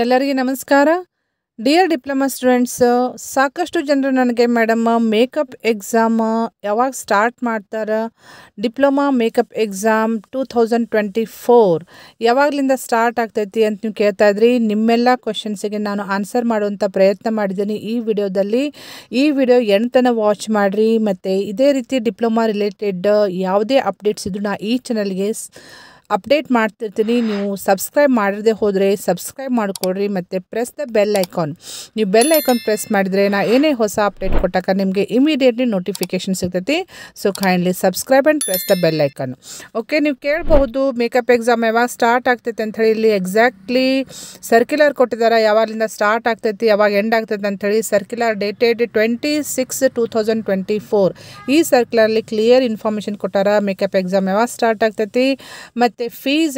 ಎಲ್ಲರಿಗೂ ನಮಸ್ಕಾರ. Dear diploma students, ಸಾಕಷ್ಟು ಜನರು ನನಗೆ ಮೇಡಮ್ ಮೇಕಪ್ ಎಕ್ಸಾಮ್ ಯಾವಾಗ ಸ್ಟಾರ್ಟ್ ಮಾಡ್ತಾರೆ, ಡಿಪ್ಲೊಮಾ ಮೇಕಪ್ ಎಕ್ಸಾಮ್ 2024 ಯಾವಾಗಲಿಂದ ಸ್ಟಾರ್ಟ್ ಆಗ್ತೈತಿ ಅಂತ ನೀವು ಕೇಳ್ತಾ ಇದ್ರಿ. ನಿಮ್ಮೆಲ್ಲ ಕ್ವಶನ್ಸಿಗೆ ನಾನು ಆನ್ಸರ್ ಮಾಡುವಂಥ ಪ್ರಯತ್ನ ಮಾಡಿದ್ದೀನಿ ಈ ವಿಡಿಯೋದಲ್ಲಿ. ಈ ವಿಡಿಯೋ ಎಂಟನ ವಾಚ್ ಮಾಡಿರಿ. ಮತ್ತು ಇದೇ ರೀತಿ ಡಿಪ್ಲೊಮಾ ರಿಲೇಟೆಡ್ ಯಾವುದೇ ಅಪ್ಡೇಟ್ಸ್ ಇದ್ರೂ ನಾ ಈ ಚಾನಲ್ಗೆ ಅಪ್ಡೇಟ್ ಮಾಡ್ತಿರ್ತೀನಿ. ನೀವು ಸಬ್ಸ್ಕ್ರೈಬ್ ಮಾಡಿರದೆ ಹೋದರೆ ಸಬ್ಸ್ಕ್ರೈಬ್ ಮಾಡಿಕೊಡ್ರಿ ಮತ್ತು ಪ್ರೆಸ್ ದ ಬೆಲ್ ಐಕಾನ್. ನೀವು ಬೆಲ್ ಐಕಾನ್ ಪ್ರೆಸ್ ಮಾಡಿದರೆ ನಾ ಏನೇ ಹೊಸ ಅಪ್ಡೇಟ್ ಕೊಟ್ಟಾಗ ನಿಮಗೆ ಇಮಿಡಿಯೇಟ್ಲಿ ನೋಟಿಫಿಕೇಷನ್ ಸಿಗ್ತೈತಿ. So kindly subscribe and press the bell icon. Okay, ನೀವು ಕೇಳಬಹುದು ಮೇಕಪ್ ಎಕ್ಸಾಮ್ ಯಾವಾಗ ಸ್ಟಾರ್ಟ್ ಆಗ್ತೈತೆ ಅಂಥೇಳಿ. ಇಲ್ಲಿ ಎಕ್ಸಾಕ್ಟ್ಲಿ ಸರ್ಕ್ಯುಲರ್ ಕೊಟ್ಟಿದ್ದಾರೆ, ಯಾವಾಗಲಿಂದ ಸ್ಟಾರ್ಟ್ ಆಗ್ತೈತಿ ಯಾವಾಗ ಎಂಡ್ ಆಗ್ತೈತೆ ಅಂಥೇಳಿ. Circular dated 26/2024. ಈ ಸರ್ಕ್ಯುಲರ್ಲಿ ಕ್ಲಿಯರ್ ಇನ್ಫಾರ್ಮೇಷನ್ ಕೊಟ್ಟಾರ. ಮೇಕಪ್ ಎಕ್ಸಾಮ್ ಯಾವಾಗ ಸ್ಟಾರ್ಟ್ ಆಗ್ತೈತಿ ಮತ್ತು ಫೀಸ್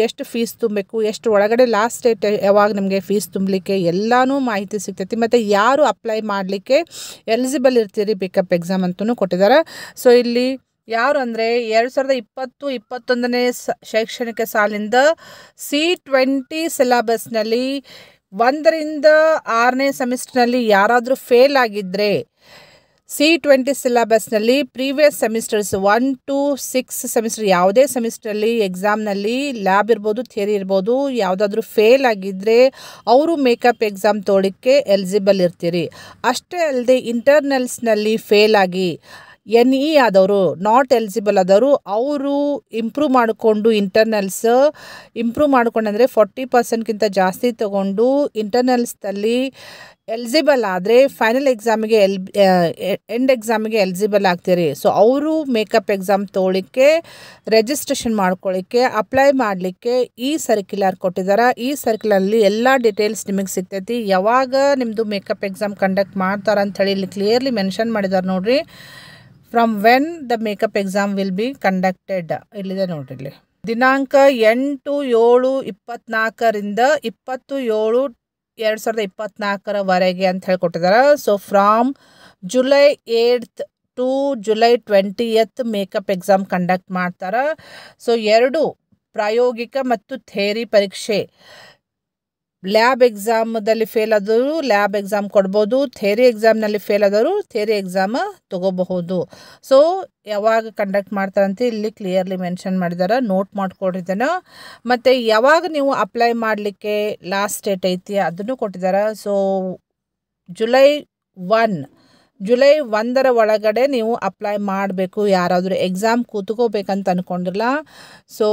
ಎಷ್ಟು ಫೀಸ್ ತುಂಬಬೇಕು, ಎಷ್ಟು ಒಳಗಡೆ ಲಾಸ್ಟ್ ಡೇಟ್ ಯಾವಾಗ ನಮಗೆ ಫೀಸ್ ತುಂಬಲಿಕ್ಕೆ ಎಲ್ಲನೂ ಮಾಹಿತಿ ಸಿಗ್ತೈತಿ. ಮತ್ತು ಯಾರು ಅಪ್ಲೈ ಮಾಡಲಿಕ್ಕೆ ಎಲಿಜಿಬಲ್ ಇರ್ತೀರಿ ಮೇಕಪ್ ಎಕ್ಸಾಮ್ ಅಂತಲೂ ಕೊಟ್ಟಿದ್ದಾರೆ. ಸೊ ಇಲ್ಲಿ ಯಾರು ಅಂದರೆ 2020-21ನೇ ಶೈಕ್ಷಣಿಕ ಸಾಲಿಂದ C20 ಸಿಲೆಬಸ್ನಲ್ಲಿ 1ರಿಂದ 6ನೇ ಸೆಮಿಸ್ಟರ್ನಲ್ಲಿ ಯಾರಾದರೂ ಫೇಲ್ ಆಗಿದ್ದರೆ, C20 ಸಿಲೆಬಸ್ನಲ್ಲಿ ಪ್ರೀವಿಯಸ್ ಸೆಮಿಸ್ಟರ್ಸ್ 1 to 6 ಸೆಮಿಸ್ಟರ್ ಯಾವುದೇ ಸೆಮಿಸ್ಟ್ರಲ್ಲಿ ಎಕ್ಸಾಮ್ನಲ್ಲಿ ಲ್ಯಾಬ್ ಇರ್ಬೋದು, ಥಿಯರಿ ಇರ್ಬೋದು, ಯಾವುದಾದ್ರೂ ಫೇಲ್ ಆಗಿದ್ದರೆ ಅವರು ಮೇಕಪ್ ಎಕ್ಸಾಮ್ ತೊಗೊಳಿಕ್ಕೆ ಎಲಿಜಿಬಲ್ ಇರ್ತೀರಿ. ಅಷ್ಟೇ ಅಲ್ಲದೆ ಇಂಟರ್ನಲ್ಸ್ನಲ್ಲಿ ಫೇಲ್ ಆಗಿ NE ಆದವರು, ನಾಟ್ ಎಲಿಜಿಬಲ್ ಆದವರು, ಅವರು ಇಂಪ್ರೂವ್ ಮಾಡಿಕೊಂಡು ಇಂಟರ್ನಲ್ಸ್ ಇಂಪ್ರೂವ್ ಮಾಡ್ಕೊಂಡಂದರೆ 40%ಗಿಂತ ಜಾಸ್ತಿ ತೊಗೊಂಡು ಇಂಟರ್ನಲ್ಸ್ದಲ್ಲಿ ಎಲಿಜಿಬಲ್ ಆದರೆ ಫೈನಲ್ ಎಕ್ಸಾಮಿಗೆ ಎಂಡ್ ಎಕ್ಸಾಮಿಗೆ ಎಲಿಜಿಬಲ್ ಆಗ್ತೀರಿ. ಸೊ ಅವರು ಮೇಕಪ್ ಎಕ್ಸಾಮ್ ತೊಗೊಳಿಕ್ಕೆ, ರಿಜಿಸ್ಟ್ರೇಷನ್ ಮಾಡ್ಕೊಳ್ಳಿಕ್ಕೆ, ಅಪ್ಲೈ ಮಾಡಲಿಕ್ಕೆ ಈ ಸರ್ಕ್ಯುಲರ್ ಕೊಟ್ಟಿದ್ದಾರೆ. ಈ ಸರ್ಕ್ಯುಲರಲ್ಲಿ ಎಲ್ಲ ಡೀಟೇಲ್ಸ್ ನಿಮಗೆ ಸಿಗ್ತೈತಿ. ಯಾವಾಗ ನಿಮ್ಮದು ಮೇಕಪ್ ಎಕ್ಸಾಮ್ ಕಂಡಕ್ಟ್ ಮಾಡ್ತಾರೆ ಅಂಥೇಳಿ ಇಲ್ಲಿ ಕ್ಲಿಯರ್ಲಿ ಮೆನ್ಷನ್ ಮಾಡಿದ್ದಾರೆ ನೋಡಿರಿ. From when the makeup exam will be conducted ಇಲ್ಲಿದೆ ನೋಡ್ರಿ. ಇಲ್ಲಿ ದಿನಾಂಕ 8/7/24ರಿಂದ 20/7/2024 ಅಂತ ಹೇಳ್ಕೊಟ್ಟಿದ್ದಾರೆ. So from July 8th to July 20th makeup exam conduct ಮಾಡ್ತಾರೆ. ಸೊ 2 ಪ್ರಾಯೋಗಿಕ ಮತ್ತು ಥಿಯರಿ ಪರೀಕ್ಷೆ. ಲ್ಯಾಬ್ ಎಕ್ಸಾಮದಲ್ಲಿ ಫೇಲ್ ಆದವರು ಲ್ಯಾಬ್ ಎಕ್ಸಾಮ್ ಕೊಡ್ಬೋದು, ಥಿಯರಿ ಎಕ್ಸಾಮ್ನಲ್ಲಿ ಫೇಲ್ ಆದವರು ಥಿಯರಿ ಎಕ್ಸಾಮ್ ತೊಗೋಬಹುದು. ಸೊ ಯಾವಾಗ ಕಂಡಕ್ಟ್ ಮಾಡ್ತಾರಂತ ಇಲ್ಲಿ ಕ್ಲಿಯರ್ಲಿ ಮೆನ್ಷನ್ ಮಾಡಿದ್ದಾರೆ, ನೋಟ್ ಮಾಡ್ಕೊಂಡಿದ್ದಾನೆ. ಮತ್ತು ಯಾವಾಗ ನೀವು ಅಪ್ಲೈ ಮಾಡಲಿಕ್ಕೆ ಲಾಸ್ಟ್ ಡೇಟ್ ಐತಿ ಅದನ್ನು ಕೊಟ್ಟಿದ್ದಾರೆ. ಸೊ July 1 ಒಳಗಡೆ ನೀವು ಅಪ್ಲೈ ಮಾಡಬೇಕು. ಯಾರಾದರೂ ಎಕ್ಸಾಮ್ ಕೂತ್ಕೋಬೇಕಂತ ಅಂದ್ಕೊಂಡಿರಲ್ಲ. ಸೊ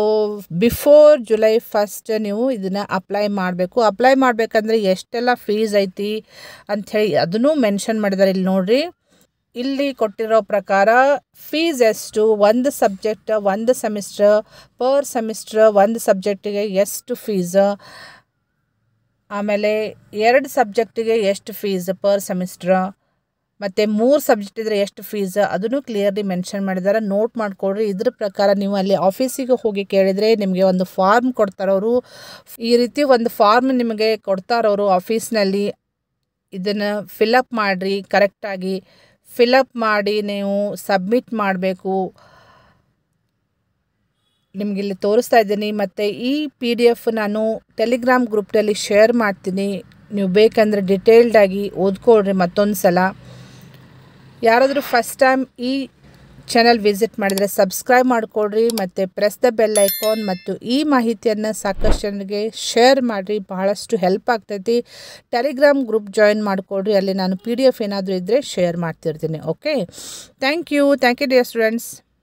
ಬಿಫೋರ್ July 1 ನೀವು ಇದನ್ನು ಅಪ್ಲೈ ಮಾಡಬೇಕು. ಅಪ್ಲೈ ಮಾಡಬೇಕಂದ್ರೆ ಎಷ್ಟೆಲ್ಲ ಫೀಸ್ ಐತಿ ಅಂಥೇಳಿ ಅದನ್ನು ಮೆನ್ಷನ್ ಮಾಡಿದ್ದಾರೆ. ಇಲ್ಲಿ ನೋಡಿರಿ, ಇಲ್ಲಿ ಕೊಟ್ಟಿರೋ ಪ್ರಕಾರ ಫೀಸ್ ಎಷ್ಟು, ಒಂದು ಸಬ್ಜೆಕ್ಟ್, ಒಂದು ಸೆಮಿಸ್ಟರ್, ಪರ್ ಸೆಮಿಸ್ಟರ್ ಒಂದು ಸಬ್ಜೆಕ್ಟಿಗೆ ಎಷ್ಟು ಫೀಸ್, ಆಮೇಲೆ 2 ಸಬ್ಜೆಕ್ಟಿಗೆ ಎಷ್ಟು ಫೀಸ್ ಪರ್ ಸೆಮಿಸ್ಟರ್, ಮತ್ತು 3 ಸಬ್ಜೆಕ್ಟ್ ಇದ್ದರೆ ಎಷ್ಟು ಫೀಸ್ ಅದನ್ನು ಕ್ಲಿಯರ್ಲಿ ಮೆನ್ಷನ್ ಮಾಡಿದ್ದಾರೆ. ನೋಟ್ ಮಾಡಿಕೊಡ್ರಿ. ಇದ್ರ ಪ್ರಕಾರ ನೀವು ಅಲ್ಲಿ ಆಫೀಸಿಗೆ ಹೋಗಿ ಕೇಳಿದರೆ ನಿಮಗೆ ಒಂದು ಫಾರ್ಮ್ ಕೊಡ್ತಾರವರು. ಈ ರೀತಿ ಒಂದು ಫಾರ್ಮ್ ನಿಮಗೆ ಕೊಡ್ತಾರವರು ಆಫೀಸ್ನಲ್ಲಿ. ಇದನ್ನು ಫಿಲಪ್ ಮಾಡಿರಿ, ಕರೆಕ್ಟಾಗಿ ಫಿಲಪ್ ಮಾಡಿ ನೀವು ಸಬ್ಮಿಟ್ ಮಾಡಬೇಕು. ನಿಮಗಿಲ್ಲಿ ತೋರಿಸ್ತಾ ಇದ್ದೀನಿ. ಮತ್ತು ಈ PDF ನಾನು ಟೆಲಿಗ್ರಾಮ್ ಗ್ರೂಪ್ನಲ್ಲಿ ಶೇರ್ ಮಾಡ್ತೀನಿ. ನೀವು ಬೇಕಂದರೆ ಡಿಟೇಲ್ಡಾಗಿ ಓದ್ಕೊಳ್ರಿ ಮತ್ತೊಂದು ಸಲ. ಯಾರಾದರೂ ಫಸ್ಟ್ ಟೈಮ್ ಈ ಚಾನಲ್ ವಿಸಿಟ್ ಮಾಡಿದರೆ ಸಬ್ಸ್ಕ್ರೈಬ್ ಮಾಡಿಕೊಡ್ರಿ ಮತ್ತು ಪ್ರೆಸ್ ದ ಬೆಲ್ ಐಕಾನ್. ಮತ್ತು ಈ ಮಾಹಿತಿಯನ್ನು ಸಾಕಷ್ಟು ಜನರಿಗೆ ಶೇರ್ ಮಾಡಿರಿ, ಬಹಳಷ್ಟು ಹೆಲ್ಪ್ ಆಗ್ತೈತಿ. ಟೆಲಿಗ್ರಾಮ್ ಗ್ರೂಪ್ ಜಾಯಿನ್ ಮಾಡಿಕೊಡ್ರಿ, ಅಲ್ಲಿ ನಾನು PDF ಏನಾದರೂ ಇದ್ದರೆ ಶೇರ್ ಮಾಡ್ತಿರ್ತೀನಿ. Okay, thank you dear students.